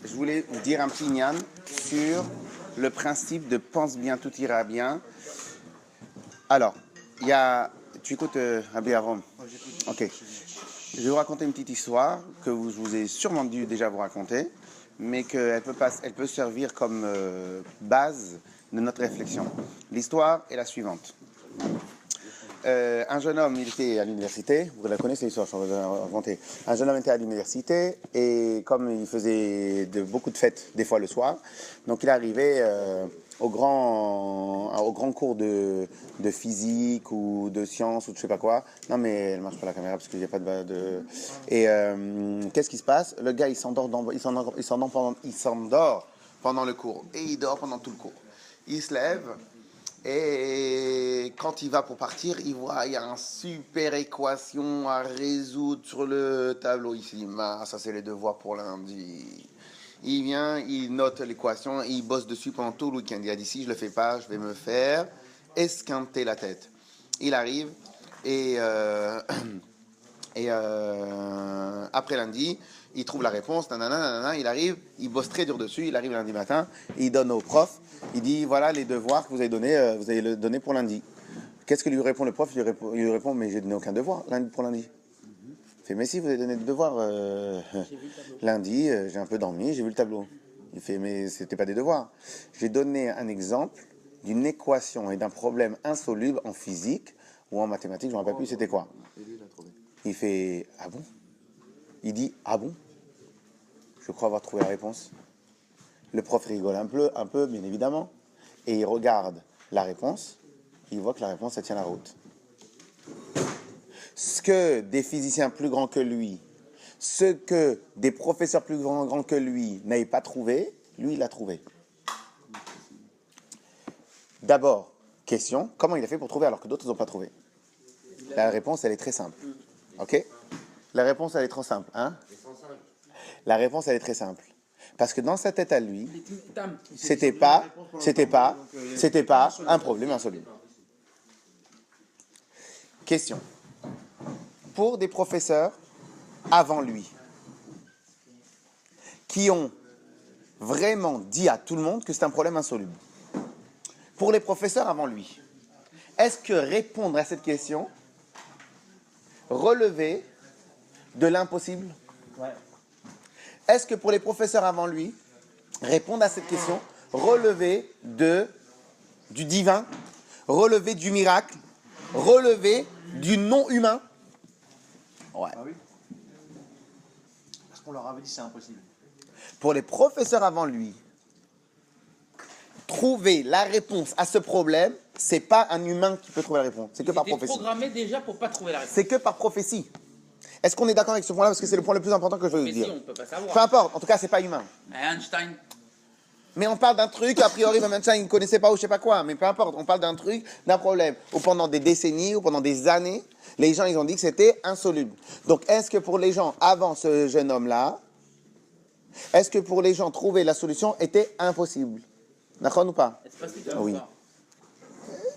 je voulais vous dire un petit nian sur le principe de pense bien, tout ira bien. Alors, il y a... Tu écoutes Rabbi Avram? Ok. Je vais vous raconter une petite histoire que je vous ai sûrement dû déjà vous raconter, mais qu'elle peut servir comme base de notre réflexion. L'histoire est la suivante. Un jeune homme, il était à l'université, vous la connaissez l'histoire, je vais inventer. Un jeune homme était à l'université et comme il faisait beaucoup de fêtes, des fois le soir, donc il arrivait au grand cours de physique ou de sciences ou de je sais pas quoi. Non mais elle marche pas la caméra parce qu'il n'y a pas de... Et qu'est-ce qui se passe? Le gars il s'endort pendant le cours et il dort pendant tout le cours. Il se lève. Et quand il va pour partir, il voit il y a une super équation à résoudre sur le tableau. Il se dit, ça c'est les devoirs pour lundi. Il vient, il note l'équation, il bosse dessus pendant tout le week-end. Il a dit, si je le fais pas, je vais me faire esquinter la tête. Il arrive et après lundi, il trouve la réponse, il arrive, il bosse très dur dessus, il arrive lundi matin, il donne au prof, il dit voilà les devoirs que vous allez le donner pour lundi. Qu'est-ce que lui répond le prof? Il lui répond mais j'ai donné aucun devoir pour lundi. Il fait mais si vous avez donné des devoirs lundi, j'ai un peu dormi, j'ai vu le tableau. Il fait mais c'était pas des devoirs. J'ai donné un exemple d'une équation et d'un problème insoluble en physique ou en mathématiques, je ne me rappelle plus c'était quoi. Il fait ah bon? Il dit ah bon? Je crois avoir trouvé la réponse. Le prof rigole un peu, bien évidemment, et il regarde la réponse. Il voit que la réponse, ça tient la route. Ce que des physiciens plus grands que lui, ce que des professeurs plus grands que lui n'avaient pas trouvé, lui, il l'a trouvé. D'abord, question, comment il a fait pour trouver alors que d'autres n'ont pas trouvé? La réponse, elle est très simple. Ok? La réponse, elle est trop simple. Hein? La réponse, elle est très simple. Parce que dans sa tête à lui, c'était pas un problème insoluble. Question. Pour des professeurs avant lui, qui ont vraiment dit à tout le monde que c'est un problème insoluble. Pour les professeurs avant lui, est-ce que répondre à cette question relevait de l'impossible? Ouais. Est-ce que pour les professeurs avant lui, répondre à cette question relevait du divin, relevait du miracle, relevait du non-humain? Ouais. Ah oui. Parce qu'on leur avait dit c'est impossible. Pour les professeurs avant lui, trouver la réponse à ce problème, c'est pas un humain qui peut trouver la réponse. C'est que par prophétie. Programmé déjà pour pas trouver la réponse. C'est que par prophétie. Est-ce qu'on est d'accord avec ce point-là? Parce que c'est le point le plus important que je veux vous dire. Mais si, on peut pas savoir. Peu importe, en tout cas, c'est pas humain. Einstein. Mais on parle d'un truc, a priori, même Einstein, il ne connaissait pas ou je sais pas quoi. Mais peu importe, on parle d'un truc, d'un problème. Ou pendant des décennies, ou pendant des années, les gens, ils ont dit que c'était insoluble. Donc, est-ce que pour les gens, avant ce jeune homme-là, est-ce que pour les gens, trouver la solution était impossible? D'accord ou pas? Oui.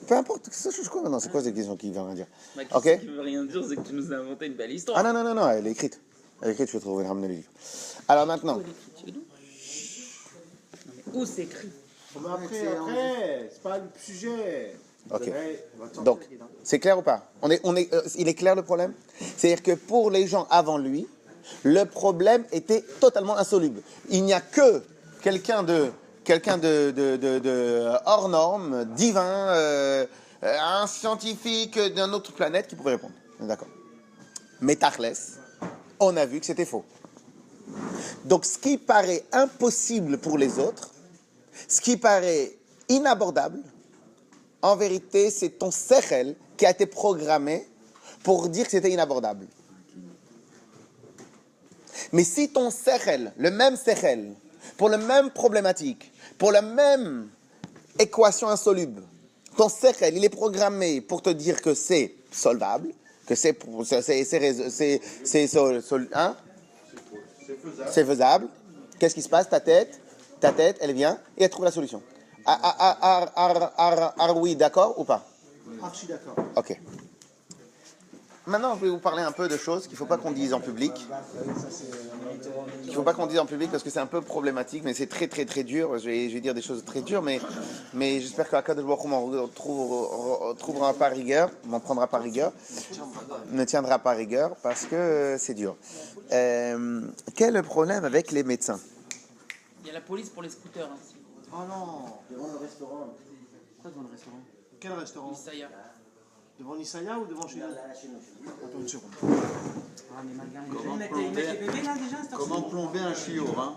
Peu importe, ça change quoi maintenant? C'est quoi cette question qui veut rien dire? Ok. Ce qui veut rien dire, c'est que tu nous as inventé une belle histoire. Ah non, elle est écrite. Elle est écrite, je vais trouver, ramener le livre. Alors maintenant. Où c'est écrit? Après, c'est pas le sujet. Ok. Donc, c'est clair ou pas? Il est clair le problème? C'est-à-dire que pour les gens avant lui, le problème était totalement insoluble. Il n'y a que quelqu'un de hors norme, divin, un scientifique d'une autre planète qui pouvait répondre. D'accord. Mais Tachles, on a vu que c'était faux. Donc, ce qui paraît impossible pour les autres, ce qui paraît inabordable, en vérité, c'est ton sechel qui a été programmé pour dire que c'était inabordable. Mais si ton sechel, le même sechel, pour la même problématique, pour la même équation insoluble, ton sechel, il est programmé pour te dire que c'est solvable, que c'est faisable. Qu'est-ce qui se passe? Ta tête, elle vient et elle trouve la solution. Oui, d'accord ou pas? Archi d'accord. Ok. maintenant, je vais vous parler un peu de choses qu'il ne faut pas qu'on dise en public. Il ne faut pas qu'on dise en public parce que c'est un peu problématique, mais c'est très très très dur. Je vais dire des choses très dures, mais j'espère qu'Akadosh Baruch Hu m'en trouvera pas rigueur, m'en prendra pas rigueur, ne tiendra pas rigueur parce que c'est dur. Quel est le problème avec les médecins? Il y a la police pour les scooters. Hein. Oh non, devant le restaurant. Pourquoi devant le restaurant? Quel restaurant? Isaya. Devant Nisaya ou devant chez nous? Attends une seconde. Comment plomber un chiot, hein?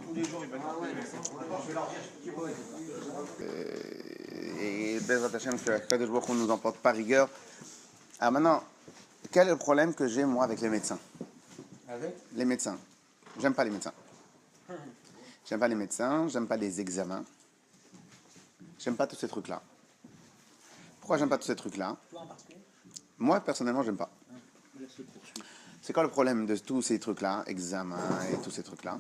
Et Bezrat Hashem, que Akadosh Baruch Hu nous emporte pas rigueur. Alors maintenant, quel est le problème que j'ai moi avec les médecins? Avec? Les médecins. J'aime pas les médecins. J'aime pas les médecins, j'aime pas les examens. J'aime pas tous ces trucs-là. Pourquoi j'aime pas tous ces trucs-là? Moi, personnellement, j'aime pas. C'est quoi le problème de tous ces trucs-là, examens et tous ces trucs-là?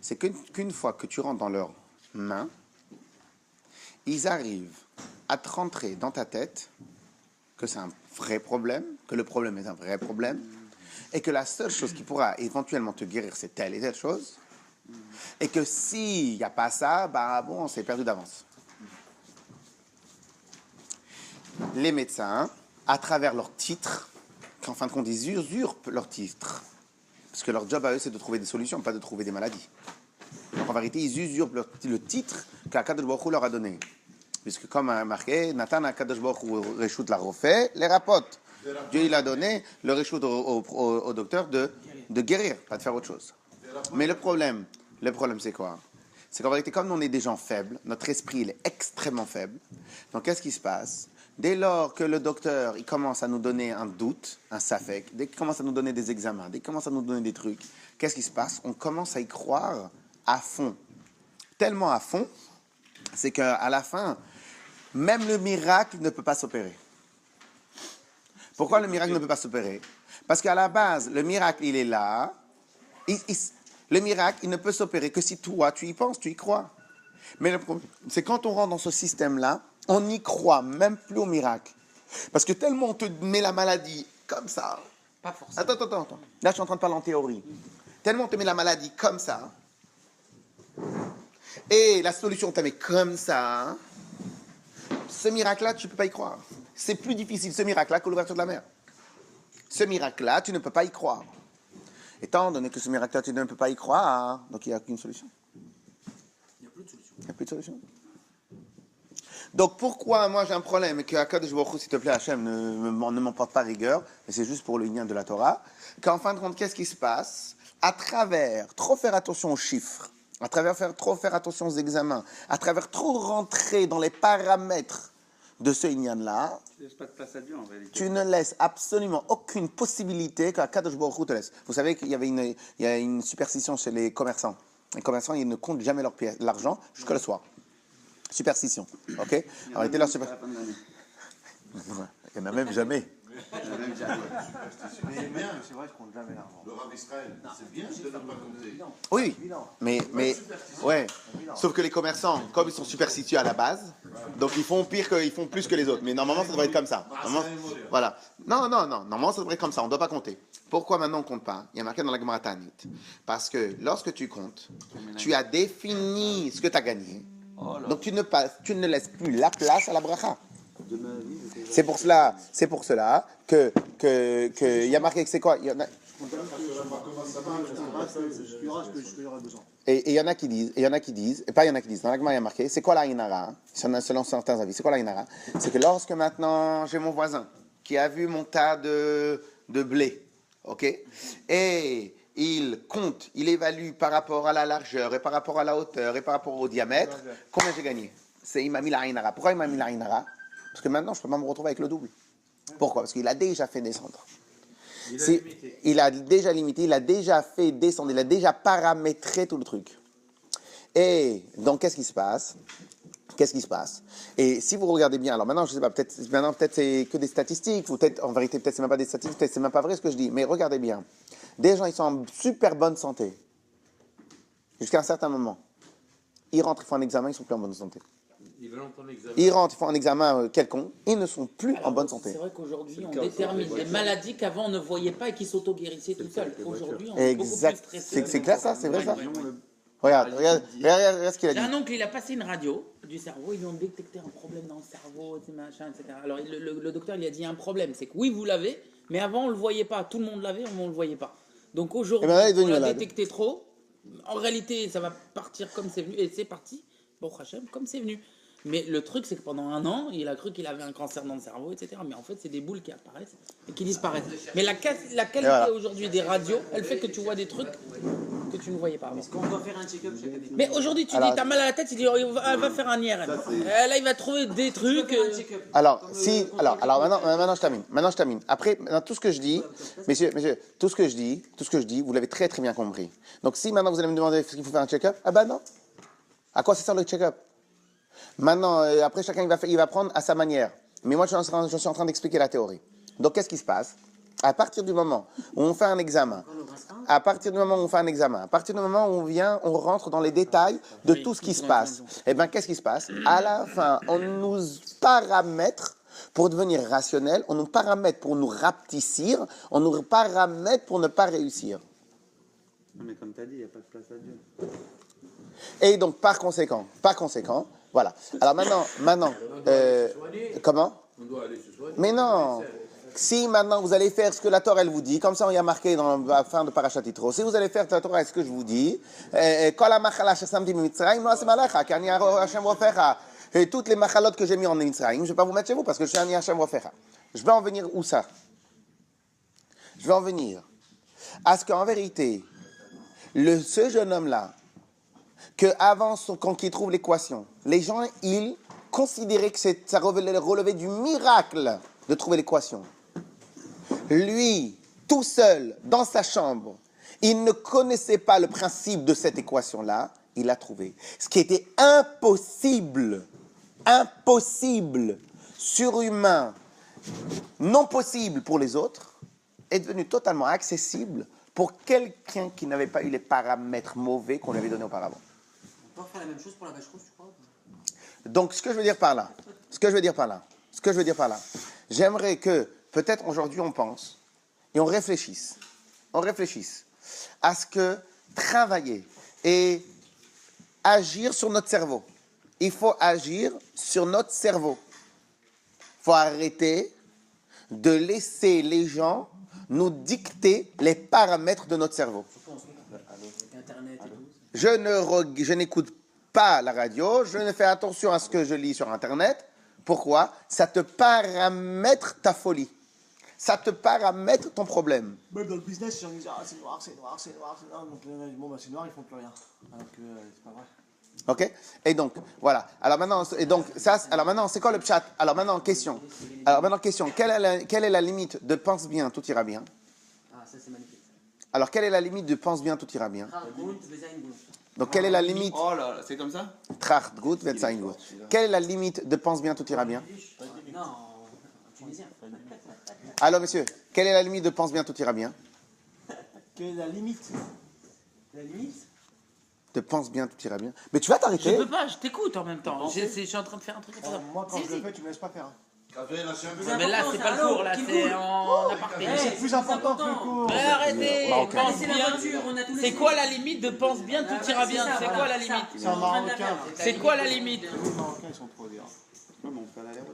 C'est qu'une fois que tu rentres dans leurs mains, ils arrivent à te rentrer dans ta tête que c'est un vrai problème, que le problème est un vrai problème, et que la seule chose qui pourra éventuellement te guérir, c'est telle et telle chose, et que s'il n'y a pas ça, bah bon, c'est perdu d'avance. Les médecins, à travers leur titre, qu'en fin de compte, ils usurpent leur titre. Parce que leur job à eux, c'est de trouver des solutions, pas de trouver des maladies. Donc en vérité, ils usurpent le titre qu'Akadosh Baruch Hu leur a donné. Puisque comme marqué, Nathan Akadosh Baruch Hu réchoute la refait, les rapote. Dieu, il a donné le réchoute au docteur de guérir, pas de faire autre chose. Mais le problème, c'est quoi? C'est qu'en vérité, comme on est des gens faibles, notre esprit, il est extrêmement faible. Donc qu'est-ce qui se passe? Dès lors que le docteur il commence à nous donner un doute, un safek, dès qu'il commence à nous donner des examens, dès qu'il commence à nous donner des trucs, qu'est-ce qui se passe? On commence à y croire à fond. Tellement à fond, c'est qu'à la fin, même le miracle ne peut pas s'opérer. Pourquoi le miracle ne peut pas s'opérer? Parce qu'à la base, le miracle, il est là. Le miracle, il ne peut s'opérer que si toi, tu y penses, tu y crois. Mais le problème, c'est quand on rentre dans ce système-là, on n'y croit même plus au miracle. Parce que tellement on te met la maladie comme ça. Pas forcément. Attends. Là, je suis en train de parler en théorie. Tellement on te met la maladie comme ça. Et la solution, on te met comme ça. Ce miracle-là, tu ne peux pas y croire. C'est plus difficile, ce miracle-là, que l'ouverture de la mer. Ce miracle-là, tu ne peux pas y croire. Étant donné que ce miracle-là, tu ne peux pas y croire, donc il n'y a qu'une solution. Il n'y a plus de solution. Il n'y a plus de solution. Donc pourquoi moi j'ai un problème et que Akadosh Baruch Hu, s'il te plaît, Hachem, ne m'emporte pas rigueur, mais c'est juste pour le lien de la Torah, qu'en fin de compte, qu'est-ce qui se passe? À travers trop faire attention aux chiffres, à travers trop faire attention aux examens, à travers trop rentrer dans les paramètres de ce Inyan-là, tu ne laisses absolument aucune possibilité qu'Akadosh Baruch Hu te laisse. Vous savez qu'il y a une superstition chez les commerçants. Les commerçants, ils ne comptent jamais l'argent jusqu'à le soir. Superstition, ok? Alors, leur super... Il n'y en a même jamais. Mais c'est vrai, je compte jamais l'argent. Le Rav Israël, c'est bien de ne pas compter. Oui, mais ouais. Sauf que les commerçants, comme ils sont superstitieux à la base, donc ils font ils font plus que les autres. Mais normalement, ça devrait être comme ça. Voilà. Non. Normalement, ça devrait être comme ça. On ne doit pas compter. Pourquoi maintenant on ne compte pas? Il y a marqué dans la Gemara Tanit. Parce que lorsque tu comptes, tu as défini ce que tu as gagné. Donc tu ne laisses plus la place à la bracha. C'est pour cela que il y a marqué que c'est quoi? Et il y en a qui disent, dans la Gemara il y a marqué, c'est quoi la inara? Selon certains avis, c'est quoi la inara? C'est que lorsque maintenant j'ai mon voisin qui a vu mon tas de blé, ok, et il compte, il évalue par rapport à la largeur et par rapport à la hauteur et par rapport au diamètre, combien j'ai gagné? Il m'a mis la inara. Pourquoi il m'a mis la inara? Parce que maintenant, je ne peux pas me retrouver avec le double. Pourquoi? Parce qu'il a déjà fait descendre. Il a déjà limité, il a déjà fait descendre, il a déjà paramétré tout le truc. Et donc, qu'est-ce qui se passe? Et si vous regardez bien, alors maintenant, je ne sais pas, peut-être c'est que des statistiques, ou peut-être, en vérité, peut-être c'est même pas des statistiques, peut-être c'est même pas vrai ce que je dis, mais regardez bien. Des gens, ils sont en super bonne santé. Jusqu'à un certain moment. Ils rentrent, ils font un examen, ils sont plus en bonne santé. Ils rentrent, ils font un examen quelconque, ils ne sont plus en bonne santé. C'est vrai qu'aujourd'hui, on détermine des maladies qu'avant on ne voyait pas et qui s'auto-guérissaient tout seuls. Aujourd'hui, on est beaucoup plus Exact. stressé. C'est clair ça, c'est vrai ça. Ouais. Regarde ce qu'il a J'ai dit. un oncle, il a passé une radio du cerveau, ils lui ont détecté un problème dans le cerveau, machin, etc. Alors le docteur il a dit il y a un problème, c'est que oui vous l'avez, mais avant on le voyait pas, tout le monde l'avait, mais on le voyait pas. Donc aujourd'hui, ben là, il est on devenu l'a malade. détecté trop, en réalité ça va partir comme c'est venu, et c'est parti, bon Hachem, comme c'est venu. Mais le truc c'est que pendant un an, il a cru qu'il avait un cancer dans le cerveau, etc. Mais en fait c'est des boules qui apparaissent et qui disparaissent. Mais la qualité voilà. aujourd'hui des radios, elle fait que tu vois des trucs que tu ne voyais pas avant. Est-ce qu'on doit faire un check-up chaque année? Mais aujourd'hui, tu Alors, dis, t'as mal à la tête, il dit, oh, va faire un IRM. Là, il va trouver des trucs. Alors, maintenant je termine. Maintenant je termine. Après, maintenant, tout ce que je dis, messieurs, tout ce que je dis, vous l'avez très très bien compris. Donc si maintenant vous allez me demander est-ce qu'il faut faire un check-up, ah ben non. À quoi ça sert le check-up? Maintenant, après chacun il va prendre à sa manière. Mais moi je suis en train d'expliquer la théorie. Donc qu'est-ce qui se passe? À partir du moment où on fait un examen, à partir du moment où on rentre dans les détails de tout ce qui se passe, eh bien, qu'est-ce qui se passe? À la fin, on nous paramètre pour devenir rationnel, on nous paramètre pour nous rapetissir, on nous paramètre pour ne pas réussir. Non, mais comme tu as dit, il n'y a pas de place à Dieu. Et donc, par conséquent, voilà. Alors maintenant, comment? On doit aller se soigner. Mais non. Si maintenant vous allez faire ce que la Torah elle vous dit, comme ça on y a marqué dans la fin de Parashat Yitro, si vous allez faire la Torah ce que je vous dis, et toutes les machalot que j'ai mis en Mitzrayim, je ne vais pas vous mettre chez vous parce que je suis un Hashem Rofecha. Je vais en venir où ça? Je vais en venir à ce qu'en vérité, ce jeune homme-là, quand il trouve l'équation, les gens, ils considéraient que ça relevait du miracle de trouver l'équation. Lui, tout seul, dans sa chambre, il ne connaissait pas le principe de cette équation-là, il l'a trouvé. Ce qui était impossible, surhumain, non possible pour les autres, est devenu totalement accessible pour quelqu'un qui n'avait pas eu les paramètres mauvais qu'on lui avait donnés auparavant. On peut faire la même chose pour la vache rousse, tu crois? Donc, ce que je veux dire par là, j'aimerais que, peut-être aujourd'hui, on pense et on réfléchisse à ce que travailler et agir sur notre cerveau. Il faut agir sur notre cerveau. Il faut arrêter de laisser les gens nous dicter les paramètres de notre cerveau. Je n'écoute pas la radio, je ne fais attention à ce que je lis sur Internet. Pourquoi? Ça te paramètre ta folie. Ça te paramètre ton problème. Même dans le business, les gens disent c'est noir. Donc bon, bah, c'est noir, ils font plus rien. Alors que c'est pas vrai. Ok? Et donc, voilà. Alors maintenant, c'est quoi le chat? Alors maintenant, question. Quelle est la limite de pense bien, tout ira bien? Ah, ça c'est magnifique. Alors, quelle est la limite de pense bien, tout ira bien? Donc, quelle est la limite? Oh là là, c'est comme ça? Tracht gut, wird sein gut. Quelle est la limite de pense bien, tout ira bien? Non, tunisien. Alors, monsieur, quelle est la limite de pense bien, tout ira bien? Quelle est la limite? La limite? De pense bien, tout ira bien. Mais tu vas Je t'arrêter? peux pas, je t'écoute en même temps. Je suis en train de faire un truc. Moi, quand je le fais, tu me laisses pas faire. Mais là, c'est pas le cours, là, c'est en aparté. C'est plus important que le cours. Mais arrêtez, Marocain. pense bien. C'est quoi la limite de pense bien, tout ira bien? C'est quoi la limite? C'est un Marocain. C'est quoi la limite? Les Marocains, ils sont trop durs.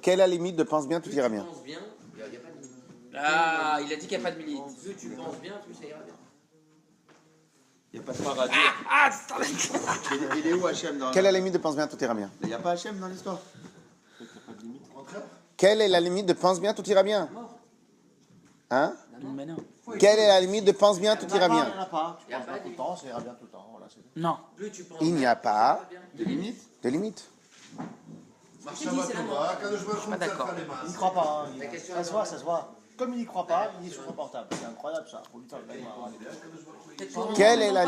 Quelle est la limite de pense bien, tout ira bien? Ah, il a dit qu'il n'y a pas de limite. Plus tu penses bien, plus ça ira bien. Il n'y a pas de paradis. Ah, ça Il est où Hachem dans Quelle est la limite de pense bien, tout ira bien? Il n'y a pas Hachem dans l'histoire. Quelle est la limite de pense bien, tout ira bien? Hein? Mais non. Quelle est la limite de pense bien, tout ira Il n'y bien? en a pas. Tu penses bien tout le temps, ça ira bien tout le temps. Voilà, c'est tout. Non. Il n'y a pas de limite. Pas d'accord. Il n'y croit pas. Ça se voit, ça se voit. Comme il n'y croit pas, il est sur son portable. C'est incroyable ça. Faut lui faire Quelle est la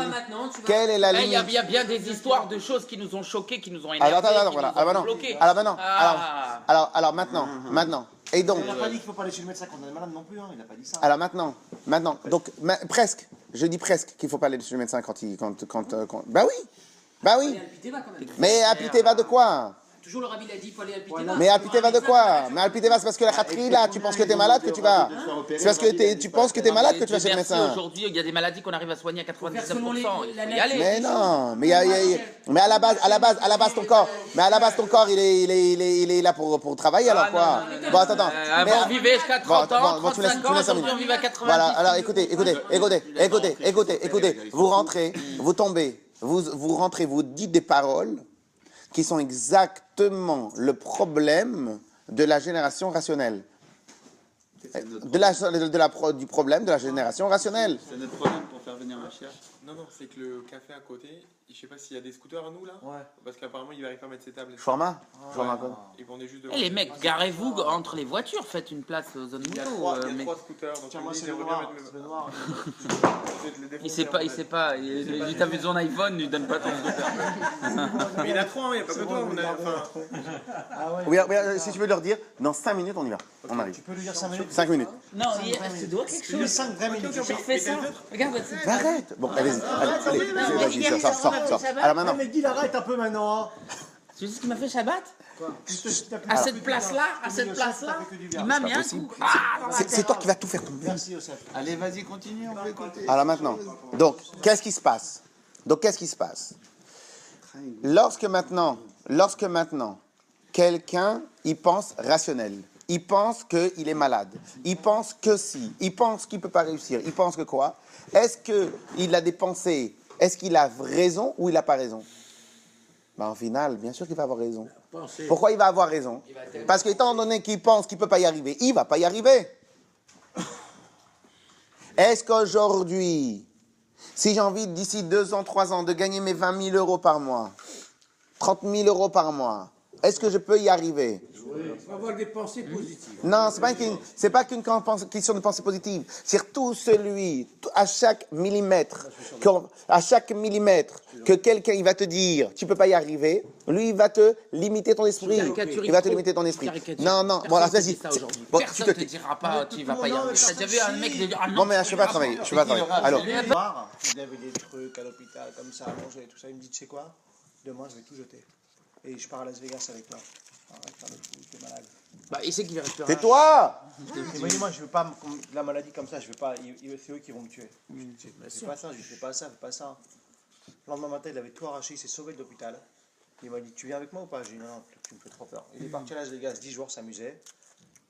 Il y a limite? bien des histoires de choses qui nous ont choqués, qui nous ont énervés, Alors, qui voilà. nous ont bloqués. Alors maintenant. Et donc, Il n'a pas dit qu'il ne faut pas aller chez le médecin quand on est malade non plus. Il n'a pas dit ça. alors maintenant. Donc, presque. Je dis presque qu'il ne faut pas aller chez le médecin quand. Bah oui. Mais Apité va de quoi? Toujours le rabbi l'a dit, il faut aller à Piteva. Mais Alpiteva de quoi? Mais Alpiteva, c'est parce que la khatri, là, tu penses que t'es malade que tu vas. C'est parce que tu penses que t'es malade que tu vas chez le médecin. Aujourd'hui, il y a des maladies qu'on arrive à soigner à 99%. selon Il faut la y aller. Mais non, mais mais à la base ton corps, il est là pour travailler alors quoi. Bon, attends. Avant, on vivait jusqu'à 30 ans, Bon, tu me laisses 35 ans, 5 aujourd'hui, minutes. on vit à 90. Voilà, alors écoutez. Vous rentrez, vous tombez, vous rentrez, vous dites des paroles qui sont exactement le problème de la génération rationnelle. Du problème de la génération rationnelle. C'est notre problème pour faire venir ma chère. Non, c'est que le café à côté, je sais pas s'il y a des scooters à nous là. Ouais. Parce qu'apparemment il n'arrive pas à mettre ses tables. Format. Ils vendaient juste de. Eh les mecs, garez-vous entre les voitures, faites une place aux zones Il y a moto. trois mais scooters. Donc Tiens, moi, c'est le j'aimerais noir. bien C'est le noir. il sait pas. Il t'a vu son iPhone, il donne pas ton scooter. Mais il y en a trois, il n'y a pas que toi. Ah ouais. Oui, si tu veux leur dire, dans 5 minutes on y va. On arrive. Tu peux lui dire 5 minutes. 5 minutes. Non, tu dois quelque Tu lui dis chose. 5 vraies minutes. Tu refais ça. Regarde, Arrête. Bon, allez-y, vas-y, sors. Alors maintenant. Mais dis, arrête un peu maintenant. tu sais ce qui m'a fait Shabbat À À cette place-là, il m'a mis un coup. C'est toi qui vas tout faire tomber. Merci, Youssef. Allez, vas-y, continue, on va écouter. Alors maintenant, donc, qu'est-ce qui se passe? Lorsque maintenant, quelqu'un, il pense rationnel, il pense qu'il est malade, il pense que si, il pense qu'il ne peut pas réussir, il pense que quoi? Est-ce qu'il a des pensées, est-ce qu'il a raison ou il n'a pas raison? Ben, au final, bien sûr qu'il va avoir raison. Pourquoi il va avoir raison? Parce qu'étant donné qu'il pense qu'il ne peut pas y arriver, il ne va pas y arriver. Est-ce qu'aujourd'hui, si j'ai envie d'ici 2 ans, 3 ans de gagner mes 20 000 euros par mois, 30 000 euros par mois, est-ce que je peux y arriver? Il faut avoir des pensées positives. Non, c'est pas qu'une question de pensée positive. C'est tout celui, à chaque millimètre que quelqu'un il va te dire, tu peux pas y arriver, lui il va te limiter ton esprit. Il va te limiter ton esprit. Non, voilà, vas-y. Bon, personne ne te dira pas, tu vas pas y arriver. T'as déjà vu un mec de dire, ah Bon, non, mais je ne sais pas travailler. Alors, Noir, il avait des trucs à l'hôpital comme ça, à manger et tout ça. Il me dit, tu sais quoi? Demain, je vais tout jeter. Et je pars à Las Vegas avec toi. Arrête de faire le fou, t'es malade. bah, il sait qu'il va rester. tais-toi! Il m'a dit, moi, je veux pas la maladie comme ça, je veux pas. C'est eux qui vont me tuer. C'est pas ça, je fais pas ça. Le lendemain matin, il avait tout arraché, il s'est sauvé de l'hôpital. Il m'a dit, tu viens avec moi ou pas? J'ai dit, non, tu me fais trop peur. Il est parti à Las Vegas 10 jours, s'amuser.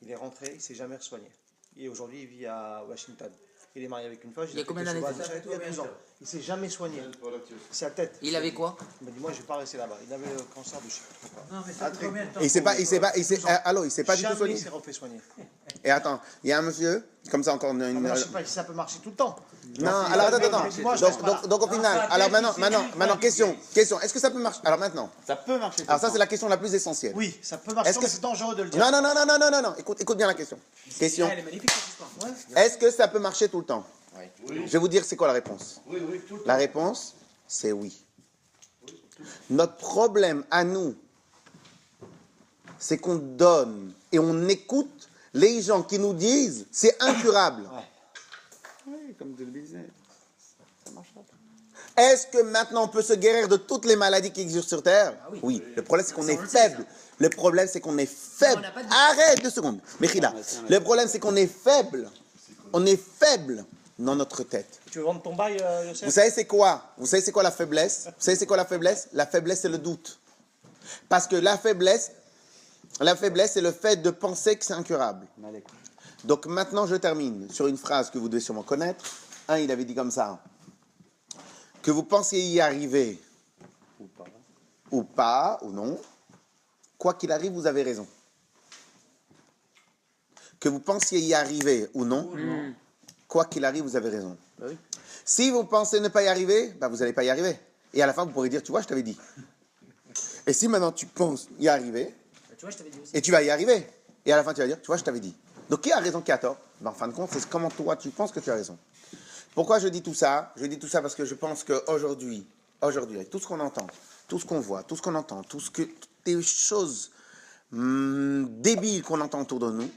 Il est rentré, il s'est jamais soigné. Et aujourd'hui, il vit à Washington. Il est marié avec une femme. Il y a combien d'années Il y a 12 ans. Il s'est jamais soigné. C'est la tête. Il avait quoi? Il m'a dit, moi, je vais pas rester là-bas. Il avait le cancer de chien. Non, mais ça fait combien de temps? Il s'est pas du tout Jamais soigné. il s'est refait soigner. Et attends, il y a un monsieur, comme ça encore Ah, mais je sais pas si ça peut marcher tout le temps. Non, alors attends. Moi, je reste pas là. Donc au final, alors maintenant, question, est-ce que ça peut marcher? Alors maintenant, Ça peut marcher. alors ça c'est la question la plus essentielle. Oui, ça peut marcher, Est-ce que mais c'est dangereux de le dire. Non, écoute bien la question. Question, Elle est magnifique cette histoire. est-ce que ça peut marcher tout le temps? Je vais vous dire c'est quoi la réponse. Oui, tout le temps. La réponse, c'est oui. Notre problème à nous, c'est qu'on donne et on écoute les gens qui nous disent c'est incurable. Oui, comme tu le disais. Ça marchera pas. Est-ce que maintenant on peut se guérir de toutes les maladies qui existent sur Terre? Oui. Le problème c'est qu'on est faible. Le problème c'est qu'on est faible. Arrête 2 secondes. Mechila. Le problème c'est qu'on est faible. On est faible dans notre tête. Tu veux vendre ton bail, Youssef? Vous savez c'est quoi? Vous savez c'est quoi la faiblesse? Vous savez c'est quoi la faiblesse? La faiblesse c'est le doute. Parce que la faiblesse c'est le fait de penser que c'est incurable. Donc maintenant je termine sur une phrase que vous devez sûrement connaître. Il avait dit comme ça. Que vous pensiez y arriver, ou pas, ou non, quoi qu'il arrive, vous avez raison. Que vous pensiez y arriver ou non, quoi qu'il arrive, vous avez raison. oui. Si vous pensez ne pas y arriver, vous n'allez pas y arriver. Et à la fin, vous pourrez dire, tu vois, je t'avais dit. Et si maintenant tu penses y arriver, Tu vois, je t'avais dit aussi. et tu vas y arriver, et à la fin, tu vas dire, tu vois, je t'avais dit. Donc, qui a raison, qui a tort? En fin de compte, c'est comment toi, tu penses que tu as raison. Pourquoi je dis tout ça? Je dis tout ça parce que je pense qu'aujourd'hui, avec tout ce qu'on entend, tout ce qu'on voit, tout ce qu'on entend, toutes les choses débiles qu'on entend autour de nous,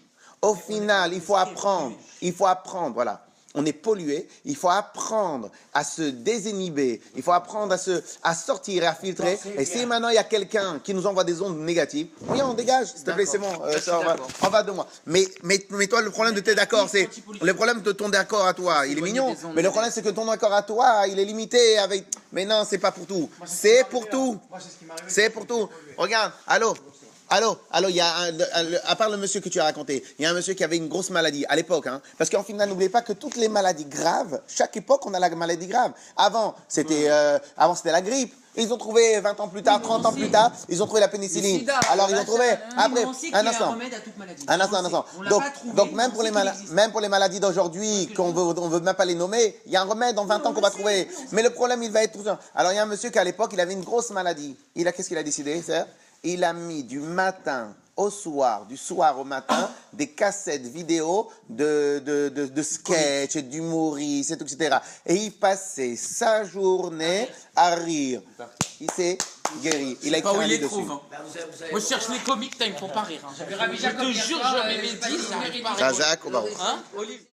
au final, il faut apprendre, voilà. on est pollué, il faut apprendre à se désinhiber, il faut apprendre à sortir et à filtrer. Et si maintenant il y a quelqu'un qui nous envoie des ondes négatives, oui, on dégage, s'il te plaît, c'est bon, ça, on va de moi. Mais toi, le problème de tes d'accords, c'est le problème de ton d'accord à toi, il est mignon, mais le problème c'est que ton accord à toi, il est limité avec. Mais non, c'est pas pour tout. C'est pour tout. C'est pour tout. Regarde, allô, il y a à part le monsieur que tu as raconté, il y a un monsieur qui avait une grosse maladie à l'époque, hein, parce qu'en final, n'oubliez pas que toutes les maladies graves, chaque époque, on a la maladie grave. Avant, c'était la grippe. Ils ont trouvé 20 ans plus tard, 30 ans plus tard, ils ont trouvé la pénicilline. Sida, Alors ils ont trouvé. Après, un instant. remède à toute maladie. Un instant. Donc même pour les maladies d'aujourd'hui, on veut même pas les nommer, il y a un remède en 20 ans qu'on va trouver. Mais le problème, il va être tout ça. Alors il y a un monsieur qui à l'époque, il avait une grosse maladie. Qu'est-ce qu'il a décidé, c'est? Il a mis du matin au soir, du soir au matin, des cassettes vidéo de sketch, d'humoristes, etc. Et il passait sa journée à rire. Il s'est guéri. Il a écrit un livre dessus. Moi, je cherche les comiques, ils me font pas rire. Hein. Je te jure, je mets mes 10, ça arrive pas à rigoler. Razak au Barouk. Hein, Olivier